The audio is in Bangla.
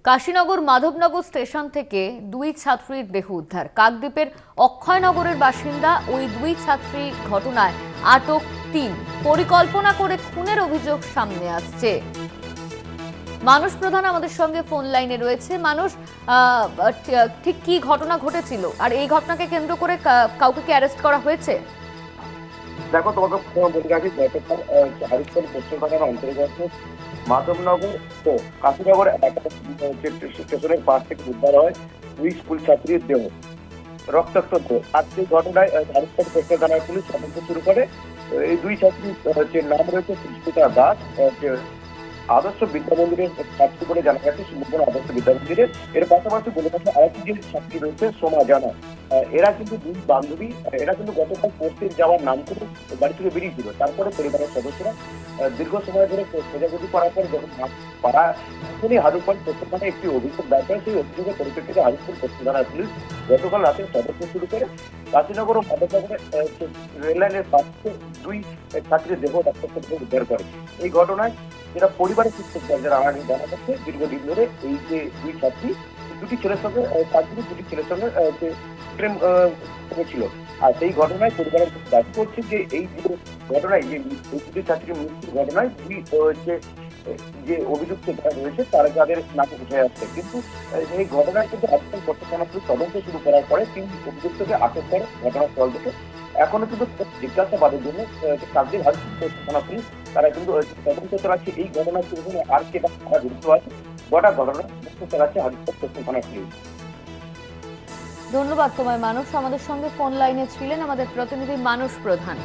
কাশীনগর মাধবনগর স্টেশন থেকে দুই ছাত্রীর দেহ উদ্ধার। কাকদ্বীপের অক্ষয়নগরের বাসিন্দা ওই দুই ছাত্রী ঘটনায় আটক ৩। পরিকল্পনা করে খুনের অভিযোগ সামনে আসছে। মানুষ প্রধান আমাদের সঙ্গে ফোন লাইনে রয়েছে। মানুষ, ঠিক কি ঘটনা ঘটেছিল আর এই ঘটনাকে কেন্দ্র করে কাউকে কি অ্যারেস্ট করা হয়েছে? দেখো, তোমাকে বলে রাখি, গতকাল হরিশপুর পশ্চিম থানার অন্তর্গত মাধবনগর ও কাশীনগর স্টেশনের পাশ থেকে উদ্ধার হয় দুই স্কুল ছাত্রীর দেহ, রক্তাক্ত দেহ। আর সেই ঘটনায় হরিশপুর পশ্চিম থানার পুলিশ তদন্ত শুরু করে। এই দুই ছাত্রীর নাম রয়েছে সুস্মিতা দাস, আদর্শ বিদ্যা মন্দিরের ছাত্রী বলে জানা গেছে, সুন্দরবন আদর্শ বিদ্যা মন্দিরের। এর পাশাপাশি বলে রাখি আরেকটি যে ছাত্রী রয়েছে সোমা জানা। এরা কিন্তু দুই বান্ধবী। এরা কিন্তু গতকাল পড়তে যাওয়ার নাম করে বাড়ি থেকে বেরিয়েছিল। তারপরে পরিবারের সদস্যরা দীর্ঘ সময় ধরে খোঁজাখুঁজি করার পর যখন পাড়া হারুপাল পশ্চিম থানায় একটি অভিযোগ দায়ের করে, সেই অভিযোগের পরিপ্রেক্ষিতে হারুপুর পশ্চিম থানার পুলিশ গতকাল রাতে তদন্ত শুরু করে কাশীনগর ও মাধবনগরে রেল লাইনের পাশে দুই ছাত্রীর দেহ উদ্ধার করে। এই ঘটনায় যেটা পরিবারের সূত্রে যারা আগে জানা যাচ্ছে, দীর্ঘদিন ধরে এই যে দুই ছাত্রী দুটি ছেলের সঙ্গে দুটি ছেলের সঙ্গে প্রেম করেছিল। আর সেই ঘটনায় পরিবারের দাবি করছে যে এই যে ঘটনায় যে দুটি ছাত্রীর মৃত্যুর ঘটনায় যে অভিযুক্ত রয়েছে তাদের নামে উঠে আসছে। কিন্তু এই ঘটনায় কিন্তু আজকাল বর্তমানে তদন্ত শুরু করার পরে ৩ অভিযুক্তকে আটক করে ঘটনাস্থল থেকে। এখনো কিন্তু জিজ্ঞাসাবাদের জন্য কাকদ্বীপ হরিশপুর থানা পুলিশ তারা কিন্তু তদন্ত চালাচ্ছে। এই ঘটনার পিছনে আর কে বা কারা জড়িত আছে, গোটা ঘটনা চালাচ্ছে হরিশপুর থানা পুলিশ। ধন্যবাদ তোমায় মানুষ। আমাদের সঙ্গে ফোন লাইনে ছিলেন আমাদের প্রতিনিধি মানুষ প্রধান।